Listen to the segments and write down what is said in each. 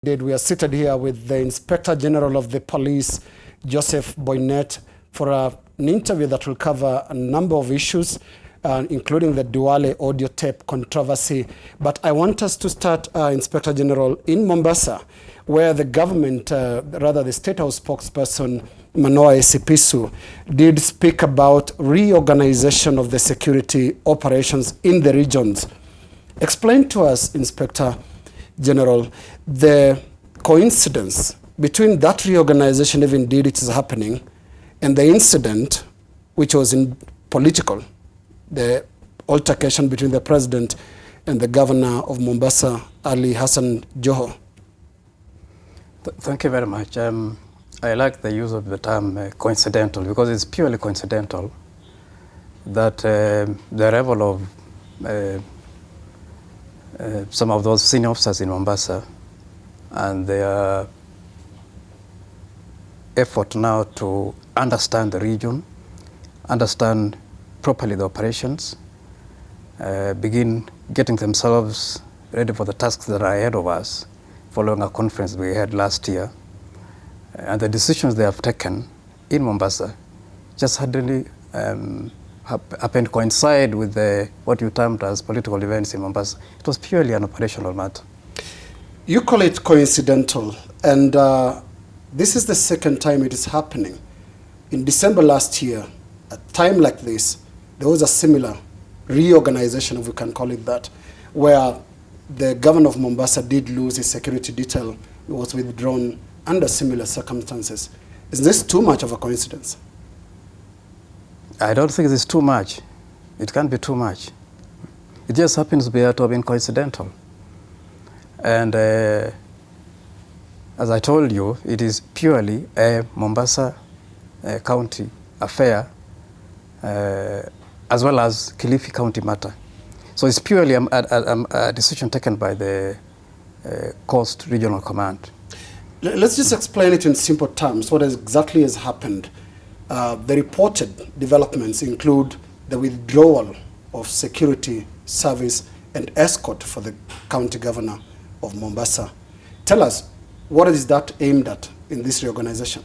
We are seated here with the Inspector General of the Police, Joseph Boinnet, for an interview that will cover a number of issues, including the Duale audio tape controversy. But I want us to start, Inspector General, in Mombasa, where the government, rather the State House spokesperson, Manoa Esipisu, did speak about reorganization of the security operations in the regions. Explain to us, Inspector General, the coincidence between that reorganization, if indeed it is happening, and the incident, which was in political, the altercation between the president and the governor of Mombasa, Ali Hassan Joho. Thank you very much. I like the use of the term coincidental, because it's purely coincidental that the arrival of some of those senior officers in Mombasa and their effort now to understand the region, understand properly the operations, begin getting themselves ready for the tasks that are ahead of us following a conference we had last year. And the decisions they have taken in Mombasa just suddenly happened to coincide with what you termed as political events in Mombasa. It was purely an operational matter. You call it coincidental, and this is the second time it is happening. In December last year, at a time like this, there was a similar reorganization, if we can call it that, where the governor of Mombasa did lose his security detail. It was withdrawn under similar circumstances. Is this too much of a coincidence? I don't think it's too much. It can't be too much. It just happens to have been coincidental. And as I told you, it is purely a Mombasa County affair, as well as Kilifi County matter. So it's purely a decision taken by the Coast Regional Command. Let's just explain it in simple terms, what exactly has happened. The reported developments include the withdrawal of security service and escort for the county governor of Mombasa. Tell us, what is that aimed at in this reorganization?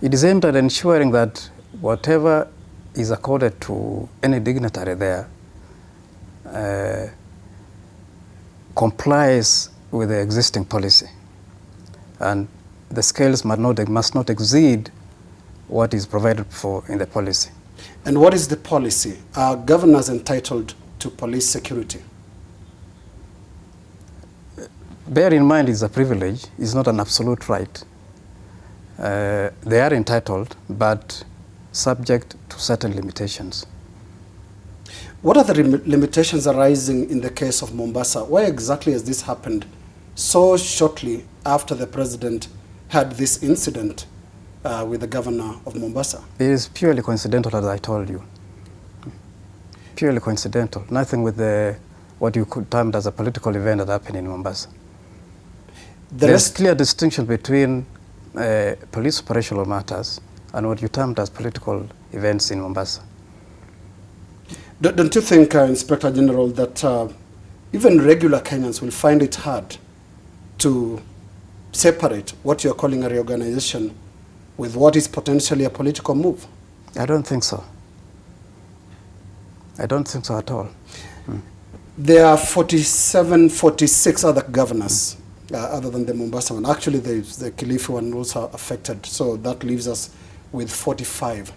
It is aimed at ensuring that whatever is accorded to any dignitary there complies with the existing policy. And the scales must not exceed what is provided for in the policy. And what is the policy? Are governors entitled to police security? Bear in mind, it's a privilege. It's not an absolute right. They are entitled, but subject to certain limitations. What are the limitations arising in the case of Mombasa? Why exactly has this happened so shortly after the president had this incident with the governor of Mombasa? It is purely coincidental, as I told you. Purely coincidental. Nothing with what you could term as a political event that happened in Mombasa. There's clear distinction between police operational matters and what you termed as political events in Mombasa. Don't you think, Inspector General, that even regular Kenyans will find it hard to separate what you're calling a reorganization with what is potentially a political move? I don't think so. I don't think so at all. There are 46 other governors other than the Mombasa one. Actually, the Kilifi one also affected, so that leaves us with 45.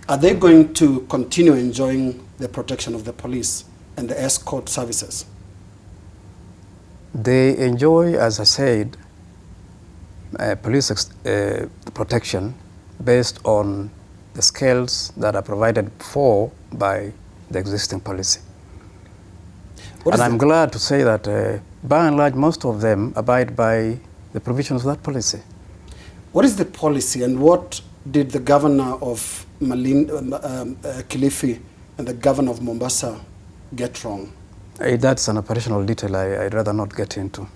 Are they going to continue enjoying the protection of the police and the escort services? They enjoy, as I said, police protection based on the scales that are provided for by the existing policy. And I'm glad to say that by and large, most of them abide by the provisions of that policy. What is the policy, and what did the governor of Kilifi and the governor of Mombasa get wrong? That's an operational detail I'd rather not get into.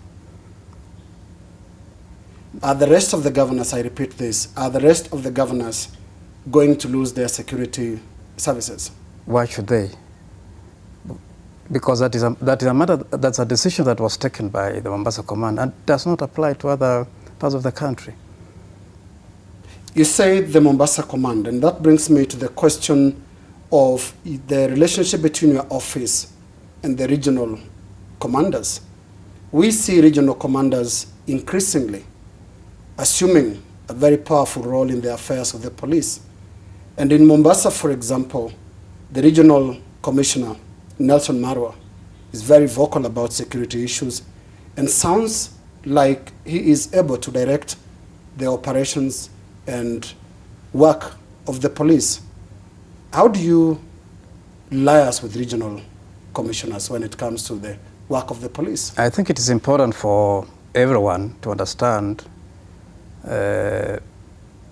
Are the rest of the governors, I repeat this, are the rest of the governors going to lose their security services? Why should they? Because that is a matter, that's a decision that was taken by the Mombasa Command and does not apply to other parts of the country. You say the Mombasa Command, and that brings me to the question of the relationship between your office and the regional commanders. We see regional commanders increasingly assuming a very powerful role in the affairs of the police. And in Mombasa, for example, the regional commissioner, Nelson Marwa, is very vocal about security issues and sounds like he is able to direct the operations and work of the police. How do you liaise with regional commissioners when it comes to the work of the police? I think it is important for everyone to understand the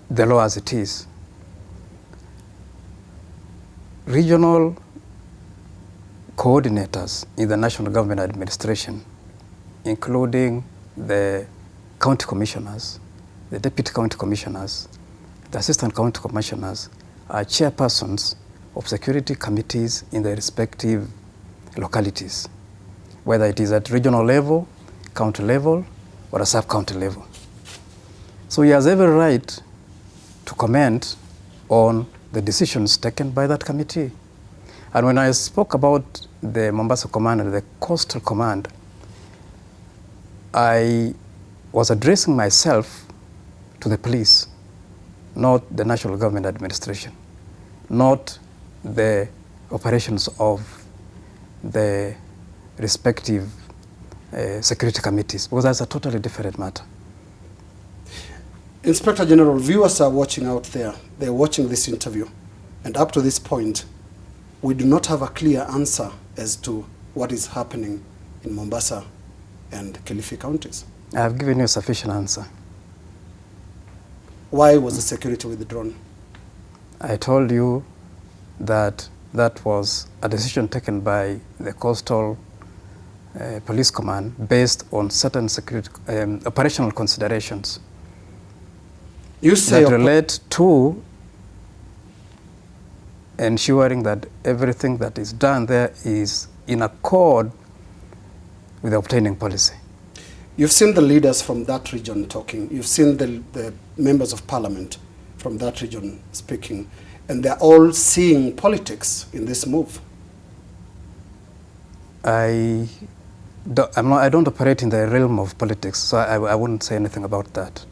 law as it is. Regional coordinators in the national government administration, including the county commissioners, the deputy county commissioners, the assistant county commissioners, are chairpersons of security committees in their respective localities, whether it is at regional level, county level, or a sub-county level. So he has every right to comment on the decisions taken by that committee. And when I spoke about the Mombasa Command and the Coastal Command, I was addressing myself to the police, not the national government administration, not the operations of the respective security committees, because that's a totally different matter. Inspector General, viewers are watching out there. They're watching this interview. And up to this point, we do not have a clear answer as to what is happening in Mombasa and Kilifi counties. I have given you a sufficient answer. Why was the security withdrawn? I told you that that was a decision taken by the Coastal Police Command based on certain security operational considerations You say that relate to ensuring that everything that is done there is in accord with the obtaining policy. You've seen the leaders from that region talking. You've seen the members of parliament from that region speaking. And they're all seeing politics in this move. I don't operate in the realm of politics, so I wouldn't say anything about that.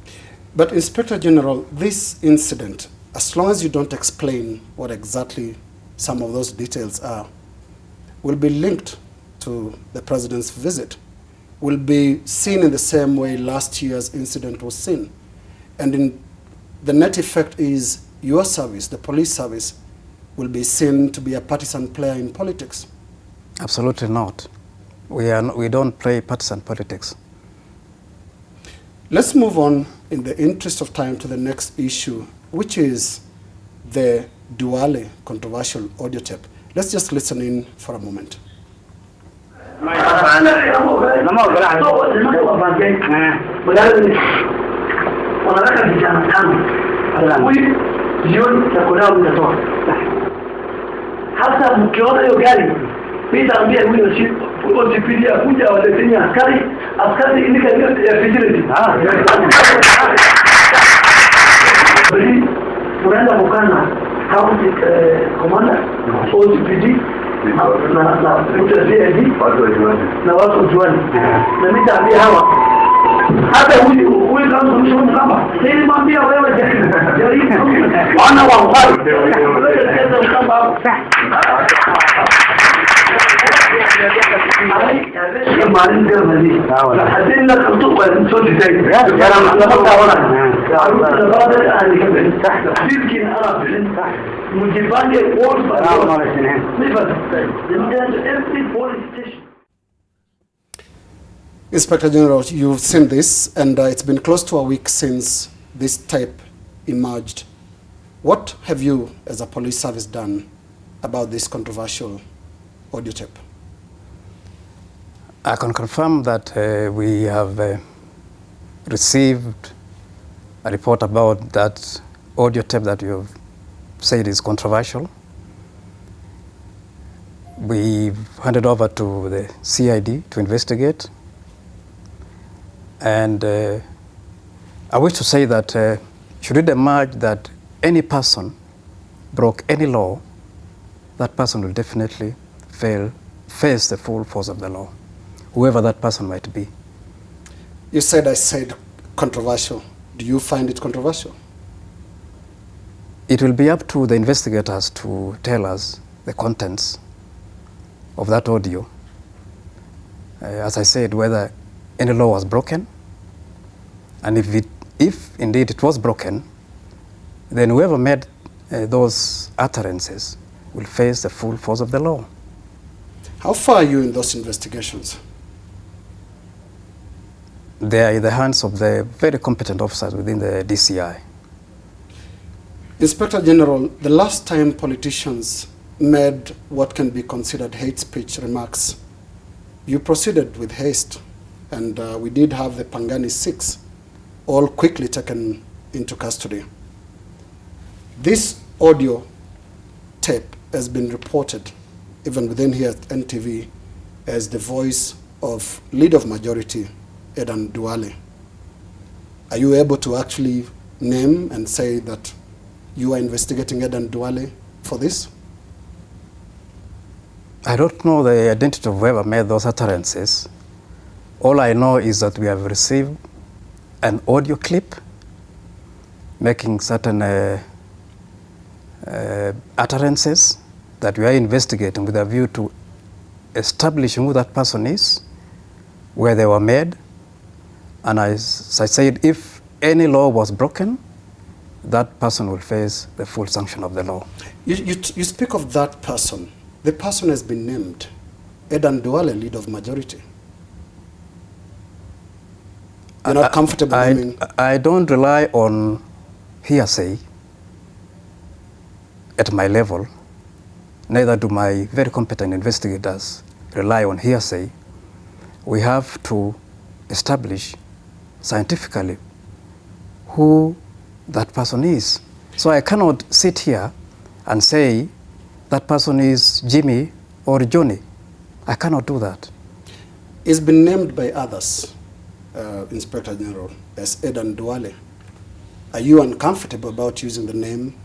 But Inspector General, this incident, as long as you don't explain what exactly some of those details are, will be linked to the president's visit, will be seen in the same way last year's incident was seen. And the net effect is your service, the police service, will be seen to be a partisan player in politics. Absolutely not. We don't play partisan politics. Let's move on in the interest of time to the next issue, which is the Duale controversial audio tape. Let's just listen in for a moment. Hata mkiona hiyo gari nitaambia huyo usipidia kuja waleteni askari indika ya facility tunaenda kukana county commander OCPD na mtazidi na watu juani na nitaambia hawa hata huyu kama mshauri kama sasa mwambia wewe jaribu wana wa mbali kama Inspector General, you've seen this, and it's been close to a week since this tape emerged. What have you, as a police service, done about this controversial audio tape? I can confirm that we have received a report about that audio tape that you have said is controversial. We've handed over to the CID to investigate. And I wish to say that should it emerge that any person broke any law, that person will definitely face the full force of the law, whoever that person might be. You said I said controversial. Do you find it controversial? It will be up to the investigators to tell us the contents of that audio. As I said, whether any law was broken, and if indeed it was broken, then whoever made those utterances will face the full force of the law. How far are you in those investigations? They are in the hands of the very competent officers within the DCI. Inspector General, the last time politicians made what can be considered hate speech remarks, you proceeded with haste, and we did have the Pangani 6 all quickly taken into custody. This audio tape has been reported, even within here at NTV, as the voice of Leader of Majority, Adan Duale. Are you able to actually name and say that you are investigating Adan Duale for this? I don't know the identity of whoever made those utterances. All I know is that we have received an audio clip making certain utterances that we are investigating with a view to establishing who that person is, where they were made. And as I said, if any law was broken, that person will face the full sanction of the law. You speak of that person. The person has been named Adan Duale, Leader of Majority. You're not comfortable naming? I don't rely on hearsay at my level. Neither do my very competent investigators rely on hearsay. We have to establish scientifically who that person is. So I cannot sit here and say that person is Jimmy or Johnny. I cannot do that. It's been named by others, Inspector General, as Adan Duale. Are you uncomfortable about using the name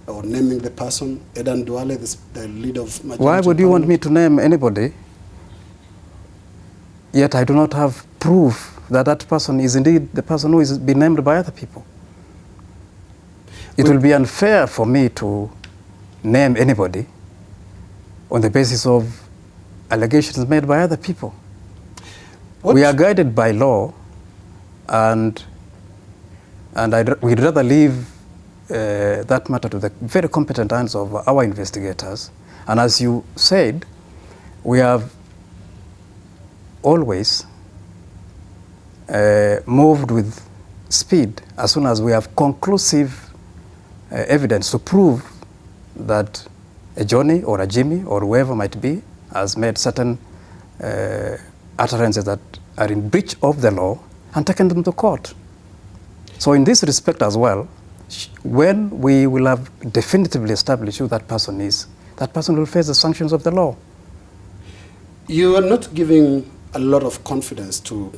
or naming the person, Adan Duale, the Leader of Majority? Why would you want me to name anybody, yet I do not have proof that that person is indeed the person who is being named by other people? It will be unfair for me to name anybody on the basis of allegations made by other people. We are guided by law, and we'd rather leave that matter to the very competent hands of our investigators. And as you said, we have always moved with speed as soon as we have conclusive evidence to prove that a Johnny or a Jimmy or whoever might be has made certain utterances that are in breach of the law and taken them to court. So in this respect as well, when we will have definitively established who that person is, that person will face the sanctions of the law. You are not giving a lot of confidence to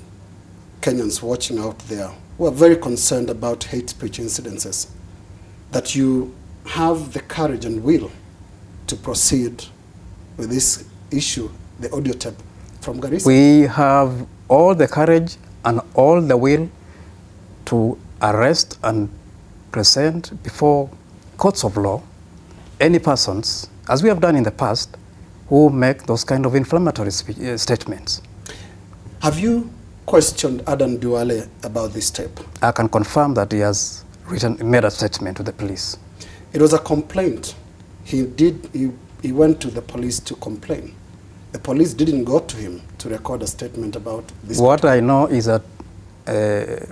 Kenyans watching out there who are very concerned about hate speech incidences, that you have the courage and will to proceed with this issue, the audio tape from Garissa. We have all the courage and all the will to arrest and present before courts of law any persons, as we have done in the past, who make those kind of inflammatory statements. Have you questioned Adan Duale about this tape? I can confirm that he has made a statement to the police. It was a complaint. He went to the police to complain. The police didn't go to him to record a statement about this. What I know is that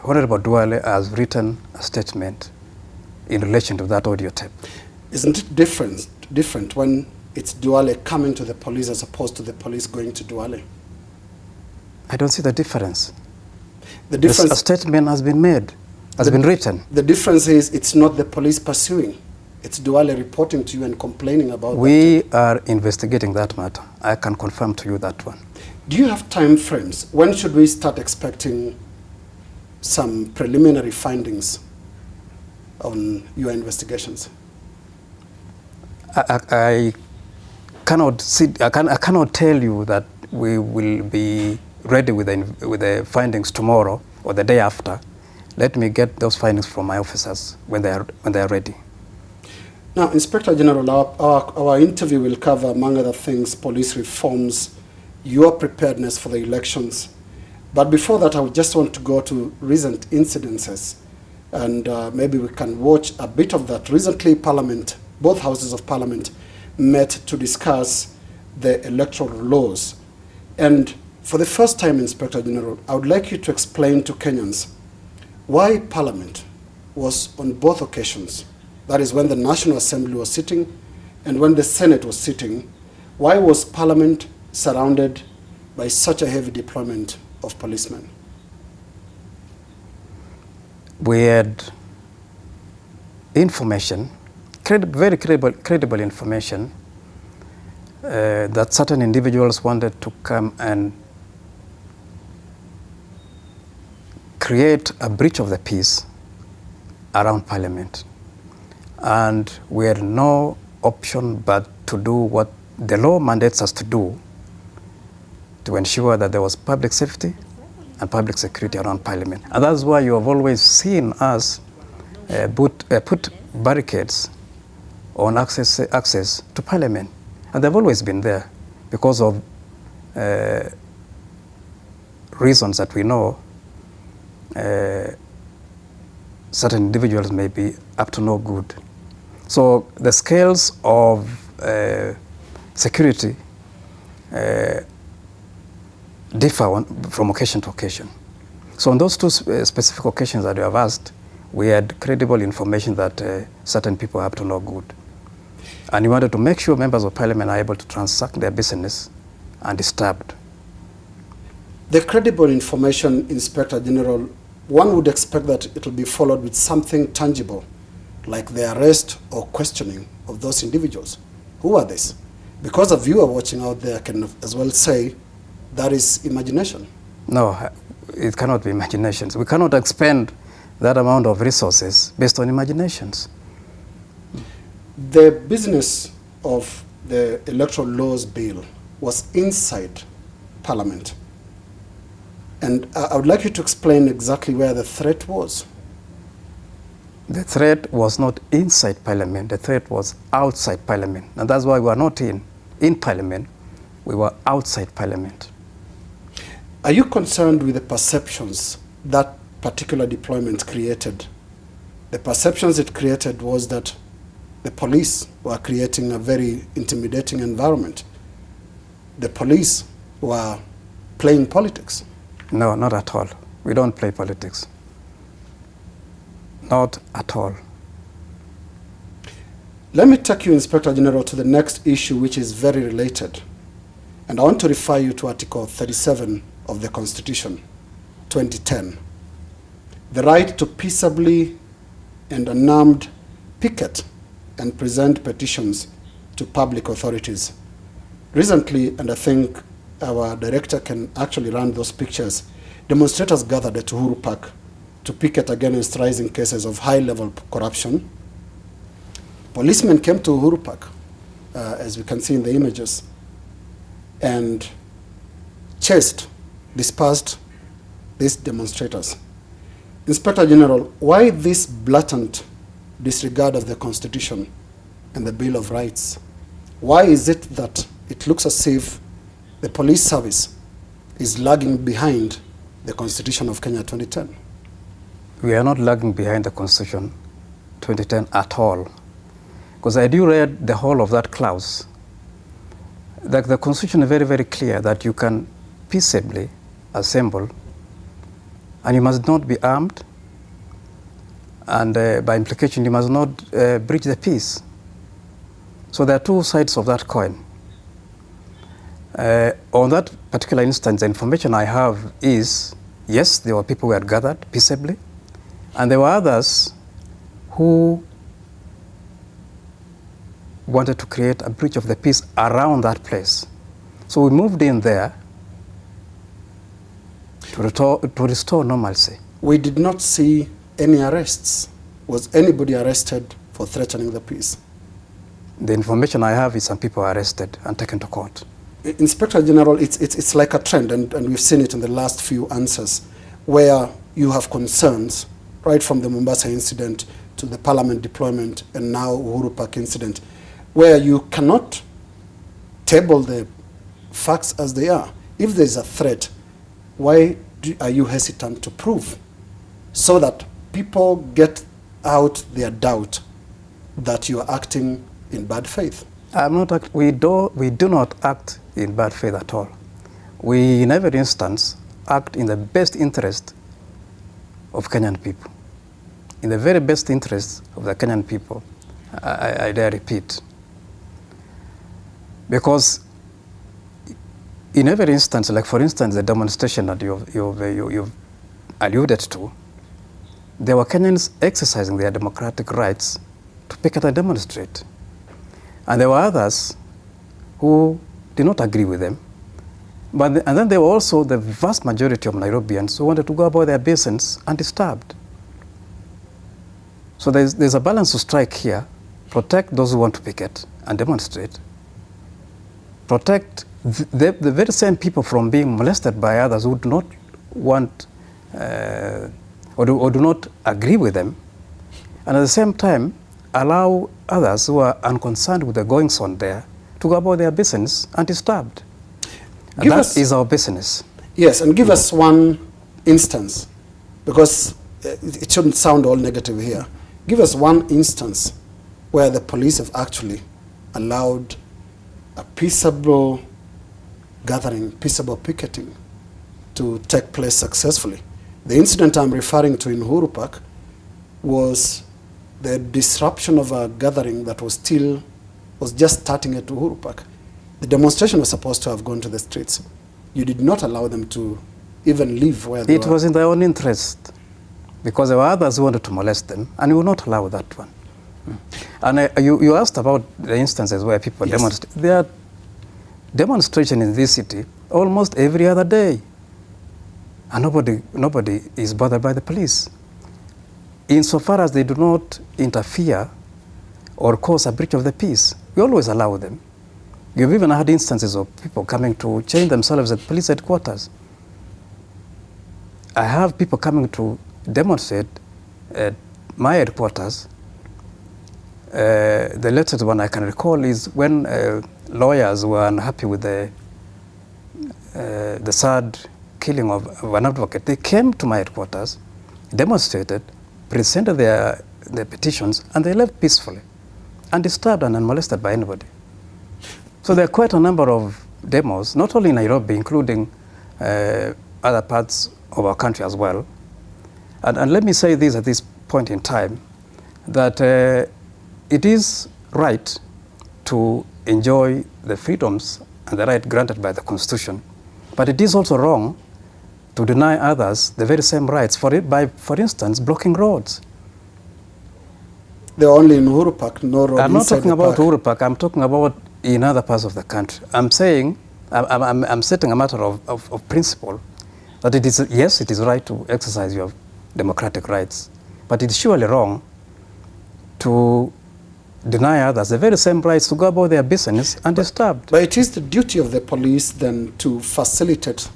Honorable Duale has written a statement in relation to that audio tape. Isn't it different when it's Duale coming to the police as opposed to the police going to Duale? I don't see the difference. The difference. A statement has been made, has been written. The difference is it's not the police pursuing. It's Duale reporting to you and complaining about We are investigating that matter. I can confirm to you that one. Do you have time frames? When should we start expecting some preliminary findings on your investigations? I cannot tell you that we will be ready with the findings tomorrow or the day after. Let me get those findings from my officers when they are ready. Now, Inspector General, our interview will cover, among other things, police reforms, your preparedness for the elections. But before that, I would just want to go to recent incidences, and maybe we can watch a bit of that. Recently, Parliament, both houses of Parliament, met to discuss the electoral laws. And for the first time, Inspector General, I would like you to explain to Kenyans why Parliament was on both occasions, that is when the National Assembly was sitting and when the Senate was sitting, why was Parliament surrounded by such a heavy deployment of policemen? We had information, very credible information, that certain individuals wanted to come and create a breach of the peace around Parliament. And we had no option but to do what the law mandates us to do to ensure that there was public safety and public security around Parliament. And that's why you have always seen us put barricades on access to Parliament. And they've always been there because of reasons that we know certain individuals may be up to no good. So the scales of security differ from occasion to occasion. So on those two specific occasions that you have asked, we had credible information that certain people are up to no good. And we wanted to make sure members of Parliament are able to transact their business undisturbed. The credible information, Inspector General, one would expect that it will be followed with something tangible, like the arrest or questioning of those individuals. Who are these? Because a viewer watching out there can as well say that is imagination. No, it cannot be imaginations. We cannot expend that amount of resources based on imaginations. The business of the Electoral Laws Bill was inside Parliament. And I would like you to explain exactly where the threat was. The threat was not inside Parliament. The threat was outside Parliament. And that's why we were not in Parliament. We were outside Parliament. Are you concerned with the perceptions that particular deployment created? The perceptions it created was that the police were creating a very intimidating environment. The police were playing politics. No, not at all. We don't play politics. Not at all. Let me take you, Inspector General, to the next issue, which is very related. And I want to refer you to Article 37 of the Constitution, 2010. The right to peaceably and unarmed picket and present petitions to public authorities. Recently, and I think our director can actually run those pictures, demonstrators gathered at Uhuru Park to picket against rising cases of high-level corruption. Policemen came to Uhuru Park, as we can see in the images, and dispersed these demonstrators. Inspector General, why this blatant disregard of the Constitution and the Bill of Rights? Why is it that it looks as if the police service is lagging behind the Constitution of Kenya 2010? We are not lagging behind the Constitution 2010 at all. Because I do read the whole of that clause. The Constitution is very, very clear that you can peaceably assemble and you must not be armed, and by implication you must not breach the peace. So there are two sides of that coin. On that particular instance, the information I have is, yes, there were people who had gathered peaceably, and there were others who wanted to create a breach of the peace around that place. So we moved in there to restore normalcy. We did not see any arrests. Was anybody arrested for threatening the peace? The information I have is some people are arrested and taken to court. Inspector General, it's like a trend, and we've seen it in the last few answers, where you have concerns, right from the Mombasa incident to the Parliament deployment and now Uhuru Park incident, where you cannot table the facts as they are. If there's a threat, why are you hesitant to prove, so that people get out their doubt that you are acting in bad faith? We do not act in bad faith at all. We, in every instance, act in the best interest of Kenyan people. In the very best interest of the Kenyan people, I dare repeat. Because in every instance, like for instance, the demonstration that you've alluded to, there were Kenyans exercising their democratic rights to picket and demonstrate. And there were others who did not agree with them. And then there were also the vast majority of Nairobians who wanted to go about their business undisturbed. So there's a balance to strike here. Protect those who want to picket and demonstrate. Protect the very same people from being molested by others who do not want or do not agree with them. And at the same time, allow others who are unconcerned with the goings on there to go about their business undisturbed. And that is our business. Yes, and give us one instance, because it shouldn't sound all negative here. Give us one instance where the police have actually allowed a peaceable gathering, peaceable picketing to take place successfully. The incident I'm referring to in Uhuru Park was the disruption of a gathering that was just starting at Uhuru Park. The demonstration was supposed to have gone to the streets. You did not allow them to even leave where they were. It was in their own interest, because there were others who wanted to molest them, and we will not allow that one. And you asked about the instances where people demonstrate. There are demonstrations in this city almost every other day, and nobody is bothered by the police. Insofar as they do not interfere or cause a breach of the peace, we always allow them. You've even had instances of people coming to change themselves at police headquarters. I have people coming to demonstrate at my headquarters. The latest one I can recall is when lawyers were unhappy with the sad killing of an advocate. They came to my headquarters, demonstrated, presented their petitions, and they left peacefully, undisturbed and unmolested by anybody. So there are quite a number of demos, not only in Nairobi, including other parts of our country as well. And let me say this at this point in time, that it is right to enjoy the freedoms and the right granted by the Constitution, but it is also wrong to deny others the very same rights, for instance, blocking roads. They're only in Uhuru Park, no road. I'm not talking about Uhuru Park, I'm talking about in other parts of the country. I'm saying, I'm setting a matter of principle, that it is, yes, it is right to exercise your democratic rights, but it's surely wrong to deny others the very same rights to go about their business undisturbed. But it is the duty of the police then to facilitate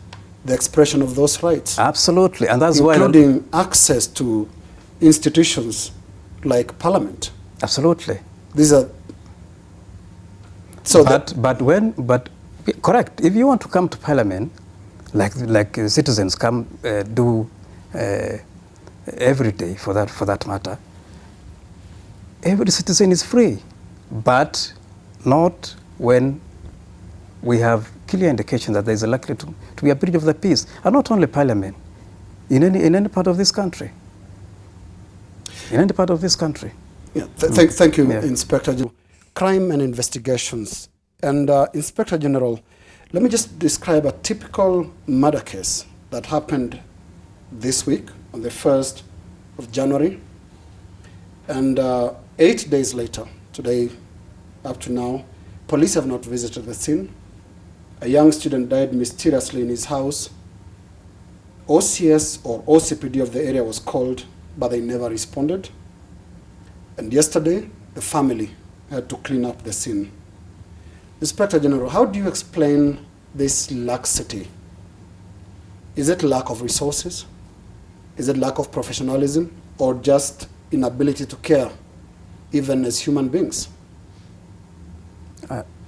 the expression of those rights. Absolutely, and that's including access to institutions like Parliament. Absolutely. These are so. But correct. If you want to come to Parliament, like citizens come do every day for that matter, every citizen is free, but not when we have clear indication that there is likely to be a breach of the peace, and not only Parliament, in any part of this country. In any part of this country. Yeah. Thank you, Inspector General. Crime and investigations. And Inspector General, let me just describe a typical murder case that happened this week on the 1st of January. And 8 days later, today up to now. Police have not visited the scene. A young student died mysteriously in his house. OCS or OCPD of the area was called, but they never responded. And yesterday, the family had to clean up the scene. Inspector General, how do you explain this laxity? Is it lack of resources? Is it lack of professionalism? Or just inability to care, even as human beings?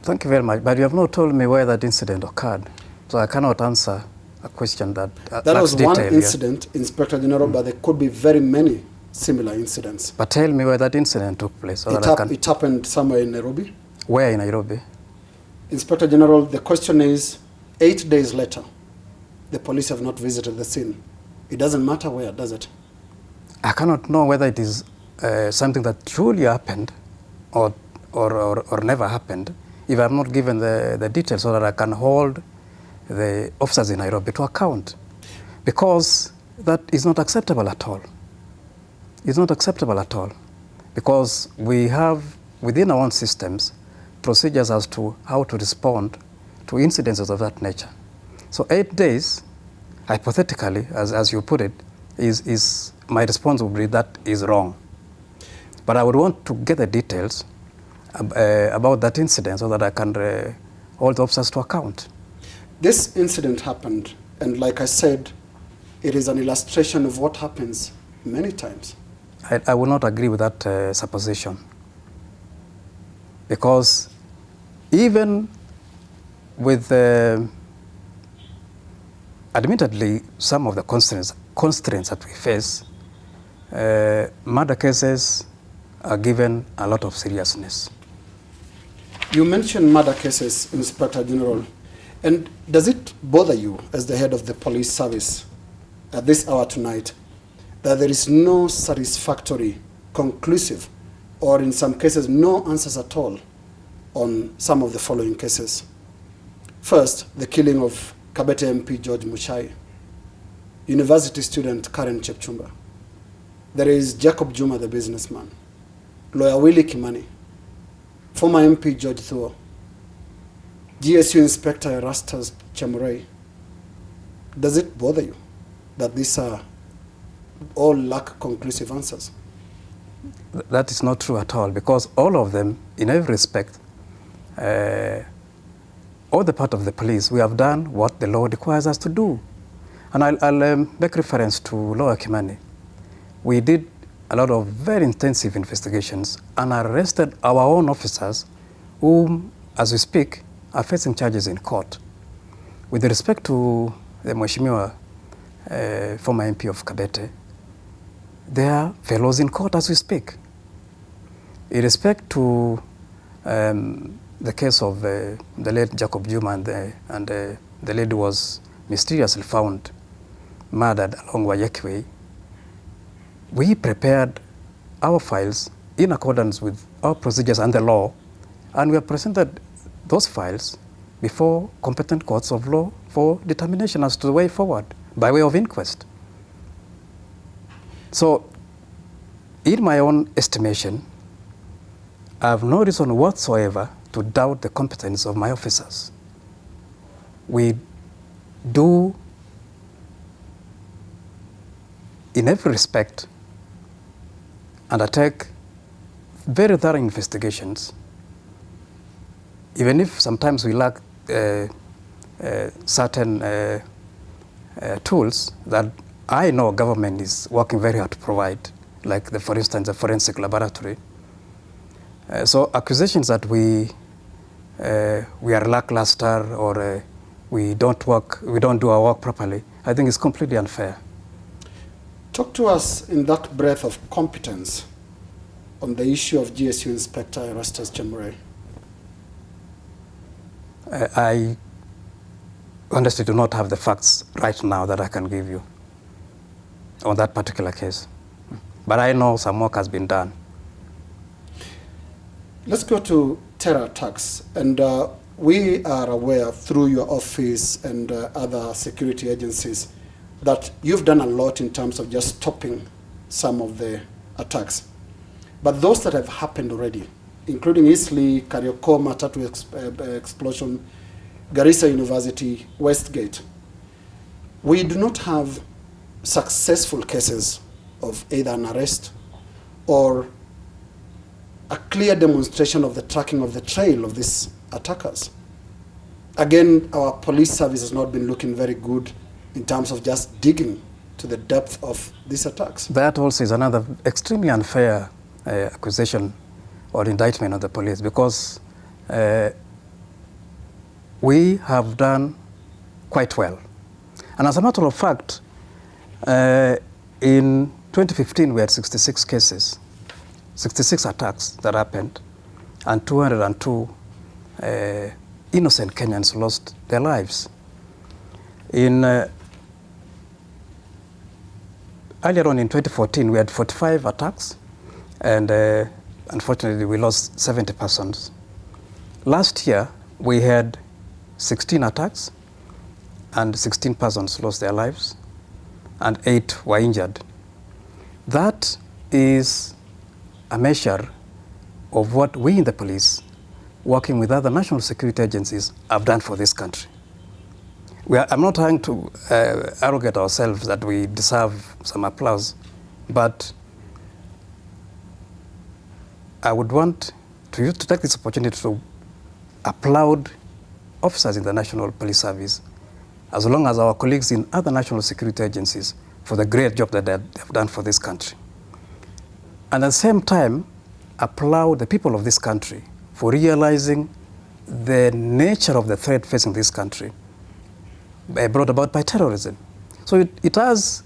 Thank you very much, but you have not told me where that incident occurred, so I cannot answer a question that that was one incident, Inspector General, but there could be very many similar incidents. But tell me where that incident took place. So It happened somewhere in Nairobi. Where in Nairobi? Inspector General, the question is, 8 days later, the police have not visited the scene. It doesn't matter where, does it? I cannot know whether it is something that truly happened or never happened if I'm not given the details so that I can hold the officers in Nairobi to account. Because that is not acceptable at all. It's not acceptable at all. Because we have within our own systems procedures as to how to respond to incidences of that nature. So 8 days, hypothetically, as you put it, is my response would be that is wrong. But I would want to get the details about that incident so that I can hold the officers to account. This incident happened, and like I said, it is an illustration of what happens many times. I will not agree with that supposition. Because even with admittedly some of the constraints that we face, murder cases are given a lot of seriousness. You mentioned murder cases, Inspector General, and does it bother you as the head of the police service at this hour tonight that there is no satisfactory, conclusive, or in some cases no answers at all on some of the following cases? First, the killing of Kabete MP George Muchai, university student Karen Chepchumba. There is Jacob Juma, the businessman, lawyer Willie Kimani, former MP George Thuo, GSU Inspector Erastus Chamurei. Does it bother you that these are all lack conclusive answers? That is not true at all, because all of them, in every respect, all the part of the police, we have done what the law requires us to do. And I'll make reference to Lawyer Kimani. We did a lot of very intensive investigations and arrested our own officers whom, as we speak, are facing charges in court. With respect to the Mheshimiwa former MP of Kabete, they are fellows in court as we speak. In respect to the case of the late Jacob Juma and the lady was mysteriously found murdered along Wayekwe, we prepared our files in accordance with our procedures and the law, and we have presented those files before competent courts of law for determination as to the way forward by way of inquest. So, in my own estimation, I have no reason whatsoever to doubt the competence of my officers. We do, in every respect, undertake very thorough investigations, even if sometimes we lack certain tools that I know government is working very hard to provide, like, for instance, the forensic laboratory. So accusations that we are lackluster or we don't do our work properly, I think is completely unfair. Talk to us in that breadth of competence on the issue of GSU Inspector Erastus Chamurei. I honestly do not have the facts right now that I can give you on that particular case. But I know some work has been done. Let's go to terror attacks. And we are aware through your office and other security agencies that you've done a lot in terms of just stopping some of the attacks. But those that have happened already, including Eastleigh, Kariokor, Matatu explosion, Garissa University, Westgate, we do not have successful cases of either an arrest or a clear demonstration of the tracking of the trail of these attackers. Again, our police service has not been looking very good in terms of just digging to the depth of these attacks. That also is another extremely unfair accusation or indictment of the police, because we have done quite well. And as a matter of fact, in 2015 we had 66 cases, 66 attacks that happened, and 202 innocent Kenyans lost their lives. Earlier on in 2014 we had 45 attacks, and unfortunately we lost 70 persons. Last year we had 16 attacks and 16 persons lost their lives and 8 were injured. That is a measure of what we in the police, working with other national security agencies, have done for this country. I'm not trying to arrogate ourselves that we deserve some applause, but I would want to take this opportunity to applaud officers in the National Police Service, as long as our colleagues in other national security agencies, for the great job that they have done for this country. And at the same time, applaud the people of this country for realizing the nature of the threat facing this country brought about by terrorism. So it has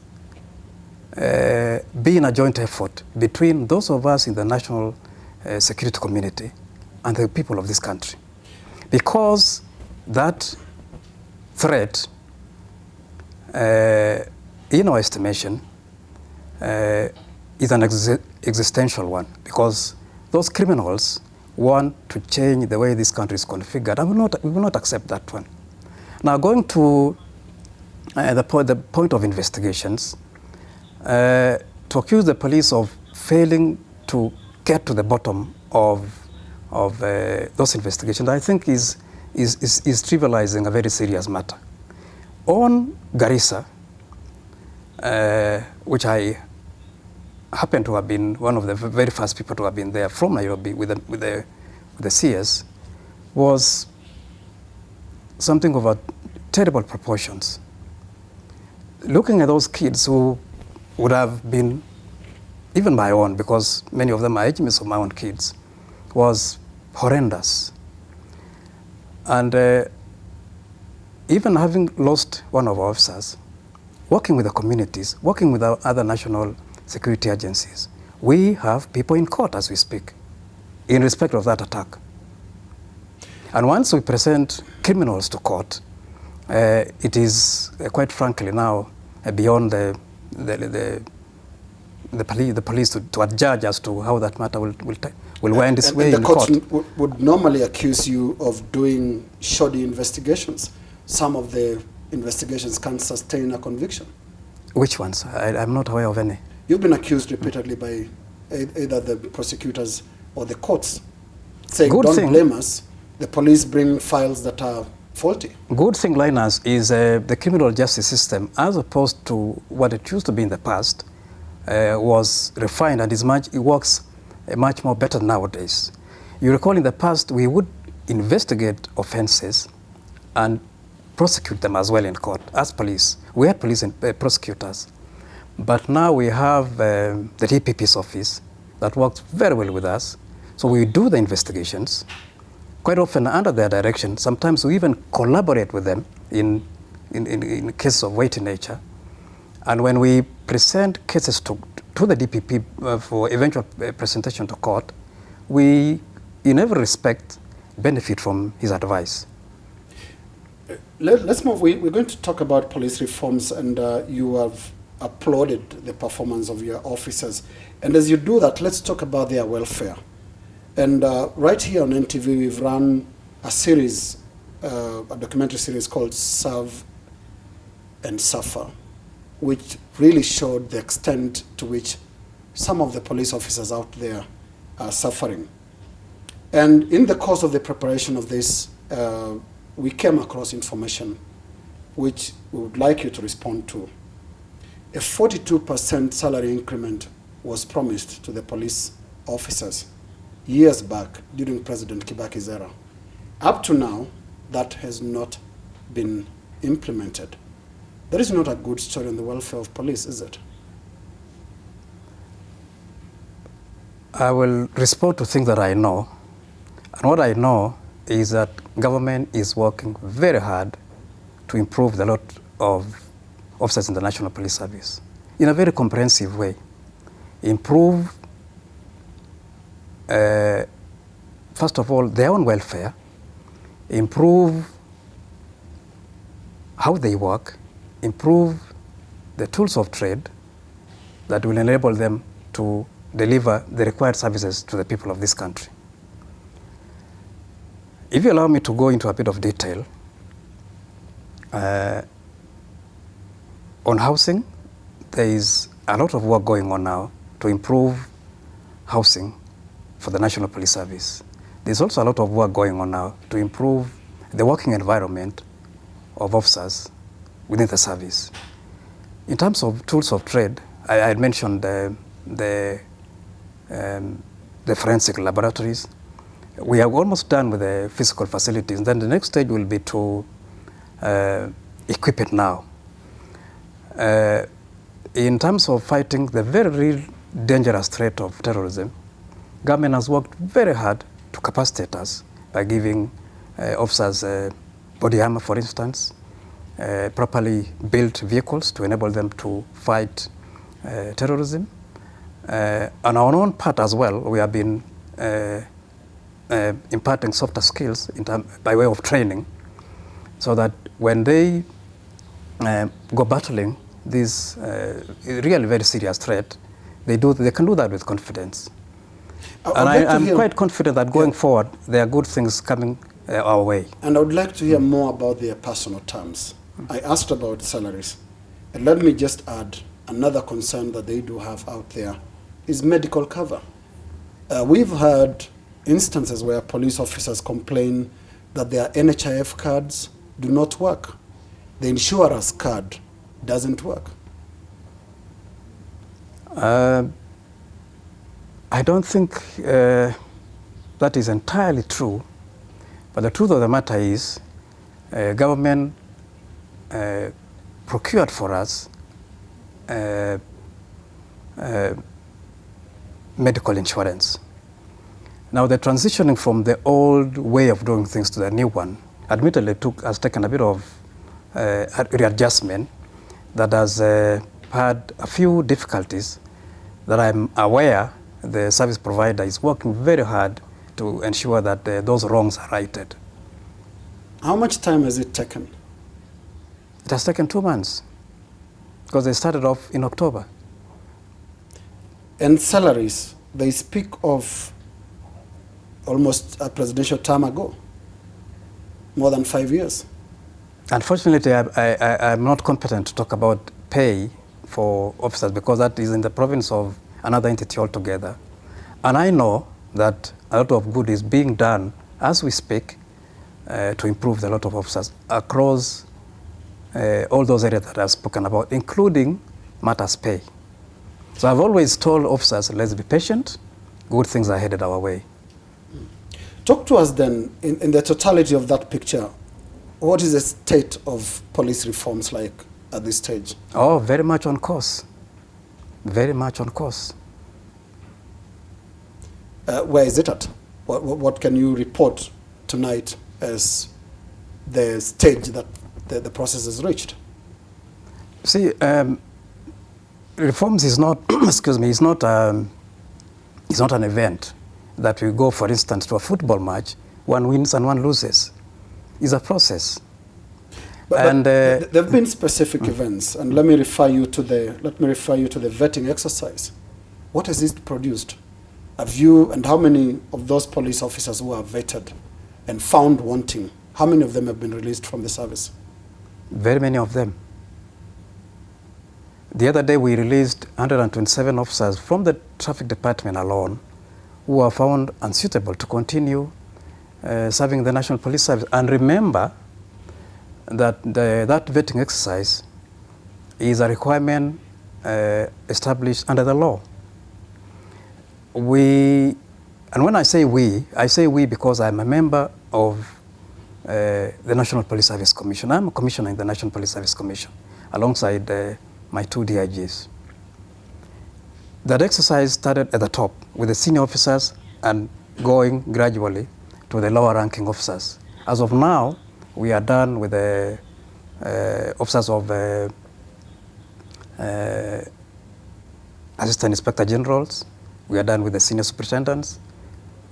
been a joint effort between those of us in the national security community and the people of this country. Because that threat, in our estimation, is an existential one, because those criminals want to change the way this country is configured, and we will not accept that one. Now, going to the point of investigations, to accuse the police of failing to get to the bottom of those investigations, I think is trivializing a very serious matter. On Garissa, which I happen to have been one of the very first people to have been there from Nairobi with the CS, was something of a terrible proportions. Looking at those kids who would have been even my own, because many of them are age mates of my own kids, was horrendous. And even having lost one of our officers, working with the communities, working with our other national security agencies, we have people in court as we speak in respect of that attack. And once we present criminals to court, it is quite frankly now beyond the police to judge as to how that matter will wind its way in court. And the court would normally accuse you of doing shoddy investigations. Some of the investigations can't sustain a conviction. Which ones? I'm not aware of any. You've been accused repeatedly by either the prosecutors or the courts, saying, don't blame us, the police bring files that are faulty. Good thing, Linus, is the criminal justice system, as opposed to what it used to be in the past, was refined and it works much more better nowadays. You recall in the past we would investigate offenses and prosecute them as well in court as police. We had police and prosecutors. But now we have the DPP's office that works very well with us. So we do the investigations, quite often under their direction. Sometimes we even collaborate with them in cases of weighty nature. And when we present cases to the DPP for eventual presentation to court, we, in every respect, benefit from his advice. Let's move. We're going to talk about police reforms, and you have applauded the performance of your officers. And as you do that, let's talk about their welfare. And right here on NTV, we've run a series, a documentary series called Serve and Suffer, which really showed the extent to which some of the police officers out there are suffering. And in the course of the preparation of this, we came across information which we would like you to respond to. A 42% salary increment was promised to the police officers years back during President Kibaki's era. Up to now, that has not been implemented. That is not a good story on the welfare of police, is it? I will respond to things that I know. And what I know is that government is working very hard to improve the lot of officers in the National Police Service in a very comprehensive way. Improve, first of all, their own welfare, improve how they work, improve the tools of trade that will enable them to deliver the required services to the people of this country. If you allow me to go into a bit of detail, on housing, there is a lot of work going on now to improve housing for the National Police Service. There's also a lot of work going on now to improve the working environment of officers within the service. In terms of tools of trade, I had mentioned the forensic laboratories. We are almost done with the physical facilities. Then the next stage will be to equip it now. In terms of fighting the very real dangerous threat of terrorism, government has worked very hard to capacitate us by giving officers body armor, for instance, properly built vehicles to enable them to fight terrorism. On our own part as well, we have been imparting softer skills by way of training, so that when they go battling this really very serious threat, they can do that with confidence. And I'm quite confident that going forward, there are good things coming our way. And I would like to hear more about their personal terms. I asked about salaries. And let me just add another concern that they do have out there is medical cover. We've heard instances where police officers complain that their NHIF cards do not work. The insurer's card doesn't work. I don't think that is entirely true, but the truth of the matter is government procured for us medical insurance. Now, the transitioning from the old way of doing things to the new one, admittedly has taken a bit of readjustment that has had a few difficulties that I'm aware the service provider is working very hard to ensure that those wrongs are righted. How much time has it taken? It has taken 2 months, because they started off in October. And salaries, they speak of almost a presidential term ago, more than 5 years. Unfortunately, I'm not competent to talk about pay for officers, because that is in the province of another entity altogether. And I know that a lot of good is being done as we speak to improve the lot of officers across all those areas that I've spoken about, including matters pay. So I've always told officers, let's be patient, good things are headed our way. Talk to us then, in the totality of that picture, what is the state of police reforms like at this stage? Oh, very much on course. Very much on course. Where is it at? What can you report tonight as the stage that the process has reached? See, reforms is not, excuse me, is not an event that we go, for instance, to a football match, one wins and one loses. It's a process. But there have been specific events, and let me refer you to the vetting exercise. What has it produced? Have you, and how many of those police officers who are vetted and found wanting, how many of them have been released from the service? Very many of them. The other day we released 127 officers from the traffic department alone who are found unsuitable to continue serving the National Police Service. And remember that that vetting exercise is a requirement established under the law. And when I say we because I'm a member of the National Police Service Commission. I'm a commissioner in the National Police Service Commission, alongside my 2 DIGs. That exercise started at the top with the senior officers and going gradually to the lower ranking officers. As of now, we are done with the officers of Assistant Inspector Generals. We are done with the senior superintendents.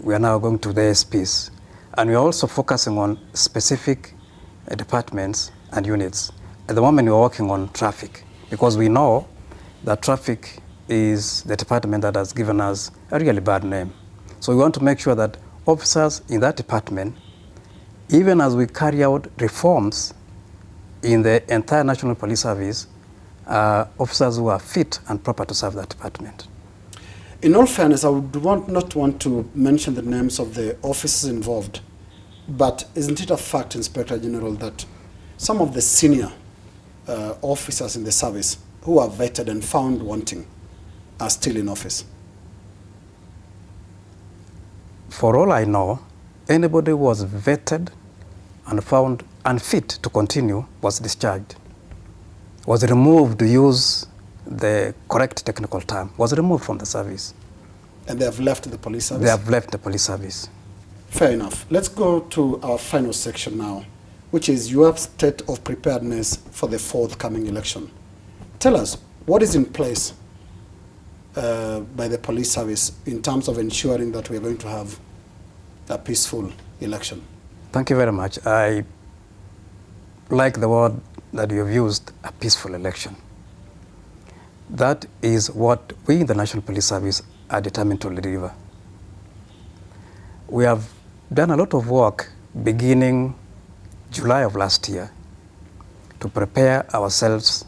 We are now going to the SPs. And we are also focusing on specific departments and units. At the moment, we are working on traffic, because we know that traffic is the department that has given us a really bad name. So we want to make sure that officers in that department, even as we carry out reforms in the entire National Police Service, are officers who are fit and proper to serve that department. In all fairness, I would not want to mention the names of the officers involved, but isn't it a fact, Inspector General, that some of the senior officers in the service who are vetted and found wanting are still in office? For all I know, anybody who was vetted and found unfit to continue was discharged, was removed, to use the correct technical term, was removed from the service. And they have left the police service? They have left the police service. Fair enough. Let's go to our final section now, which is your state of preparedness for the forthcoming election. Tell us, what is in place by the police service in terms of ensuring that we are going to have a peaceful election? Thank you very much. I like the word that you have used, a peaceful election. That is what we in the National Police Service are determined to deliver. We have done a lot of work beginning July of last year to prepare ourselves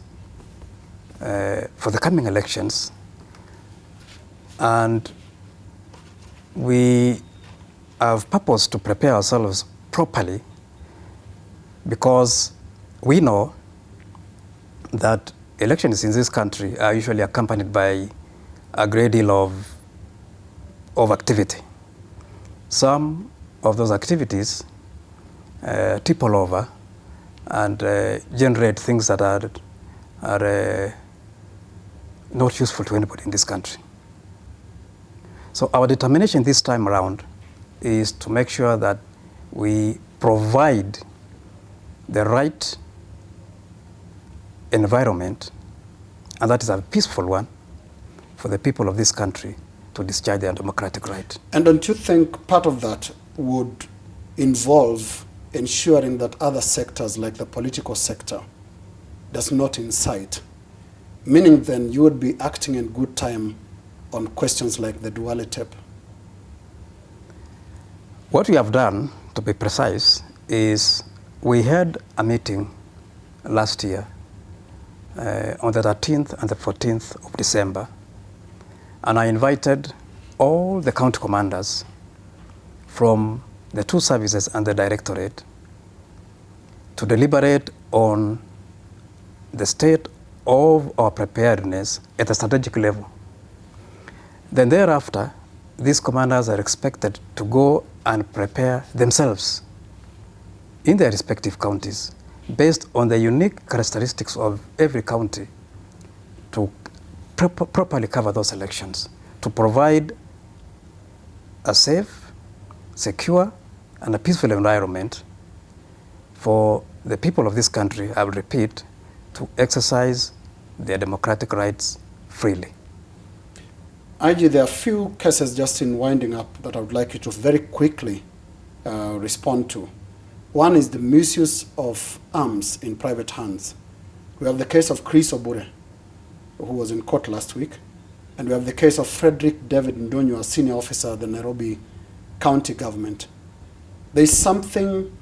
for the coming elections, and we have purposed to prepare ourselves properly, because we know that elections in this country are usually accompanied by a great deal of activity. Some of those activities tipple over and generate things that are not useful to anybody in this country. So our determination this time around is to make sure that we provide the right environment, and that is a peaceful one, for the people of this country to discharge their democratic right. And don't you think part of that would involve ensuring that other sectors, like the political sector, does not incite? Meaning then you would be acting in good time on questions like the Duale tape. What we have done, to be precise, is we had a meeting last year on the 13th and the 14th of December, and I invited all the county commanders from the two services and the directorate to deliberate on the state of our preparedness at a strategic level. Then thereafter, these commanders are expected to go and prepare themselves in their respective counties based on the unique characteristics of every county to properly cover those elections, to provide a safe, secure, and a peaceful environment for the people of this country, I will repeat, to exercise their democratic rights freely. IG, there are a few cases just in winding up that I would like you to very quickly respond to. One is the misuse of arms in private hands. We have the case of Chris Obure, who was in court last week, and we have the case of Frederick David Ndonyo, a senior officer at the Nairobi County government. There is something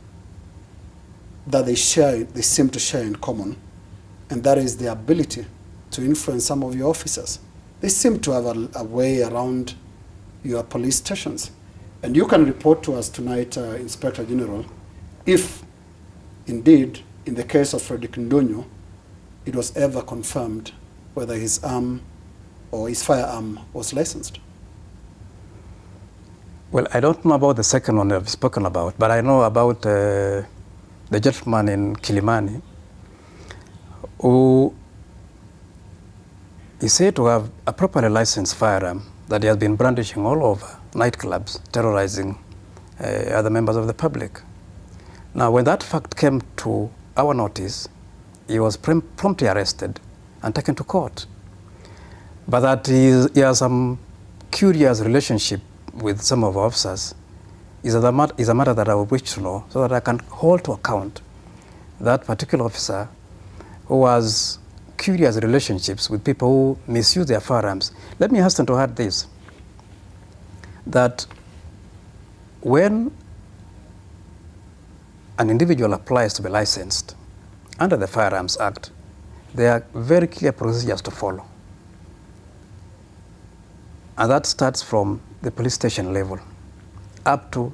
that they seem to share in common, and that is the ability to influence some of your officers. They seem to have a way around your police stations. And you can report to us tonight, Inspector General, if indeed, in the case of Frederick Ndonyo, it was ever confirmed whether his arm or his firearm was licensed. Well, I don't know about the second one I've spoken about, but I know about the gentleman in Kilimani who is said to have a properly licensed firearm that he has been brandishing all over nightclubs, terrorizing other members of the public. Now, when that fact came to our notice, he was promptly arrested and taken to court. But that he has some curious relationship with some of our officers is a matter that I would wish to know so that I can hold to account that particular officer who has curious relationships with people who misuse their firearms. Let me hasten to add this, that when an individual applies to be licensed under the Firearms Act, there are very clear procedures to follow. And that starts from the police station level up to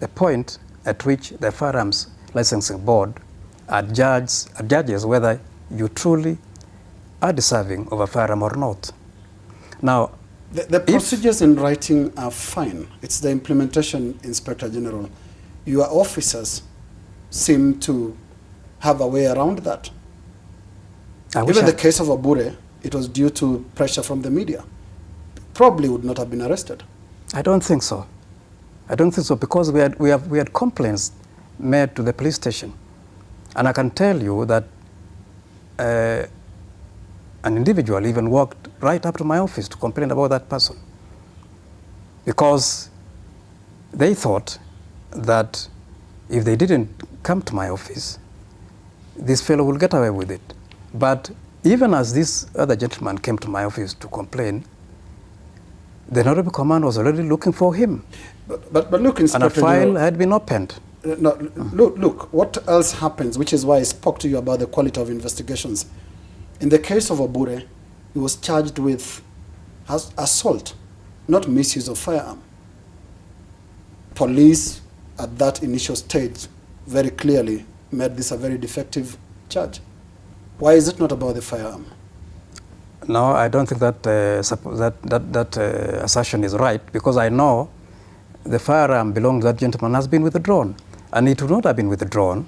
the point at which the Firearms Licensing Board judges whether you truly are deserving of a firearm or not. Now, the procedures in writing are fine. It's the implementation, Inspector General. Your officers seem to have a way around that. Even the case of Abure, it was due to pressure from the media. Probably would not have been arrested. I don't think so. I don't think so, because we had complaints made to the police station. And I can tell you that an individual even walked right up to my office to complain about that person, because they thought that if they didn't come to my office, this fellow will get away with it. But even as this other gentleman came to my office to complain, the Nairobi command was already looking for him. But look, Inspector and a file General, had been opened. No, look, what else happens, which is why I spoke to you about the quality of investigations. In the case of Abure, he was charged with assault, not misuse of firearm. Police at that initial stage very clearly made this a very defective charge. Why is it not about the firearm? No, I don't think that assertion is right, because I know the firearm belonging to that gentleman has been withdrawn. And it would not have been withdrawn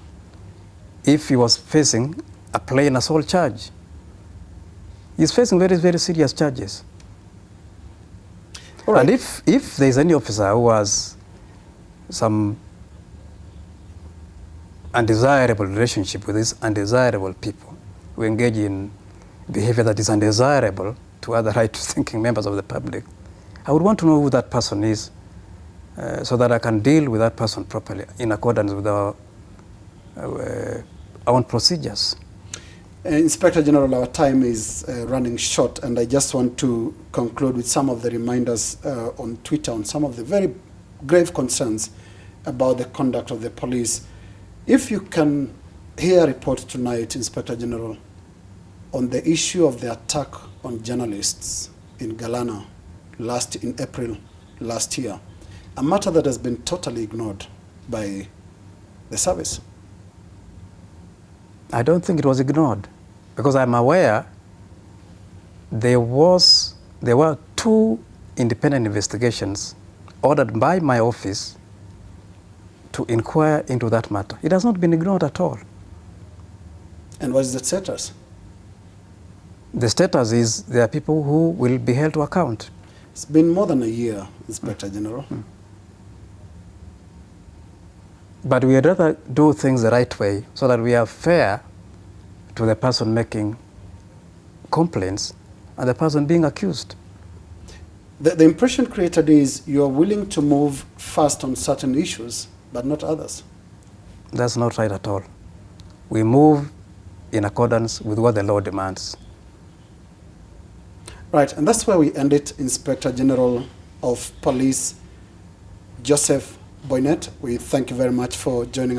if he was facing a plain assault charge. He's facing very, very serious charges. All right. And if there's any officer who has some undesirable relationship with these undesirable people who engage in behavior that is undesirable to other right-thinking members of the public, I would want to know who that person is, so that I can deal with that person properly in accordance with our own procedures. Inspector General, our time is running short, and I just want to conclude with some of the reminders on Twitter on some of the very grave concerns about the conduct of the police. If you can hear a report tonight, Inspector General, on the issue of the attack on journalists in Galana in April last year, a matter that has been totally ignored by the service. I don't think it was ignored, because I'm aware there were 2 independent investigations ordered by my office to inquire into that matter. It has not been ignored at all. And what is the status? The status is there are people who will be held to account. It's been more than a year, Inspector General. But we would rather do things the right way so that we are fair to the person making complaints and the person being accused. The impression created is you are willing to move fast on certain issues, but not others. That's not right at all. We move in accordance with what the law demands. Right, and that's where we end it. Inspector General of Police Joseph Boinnet, we thank you very much for joining us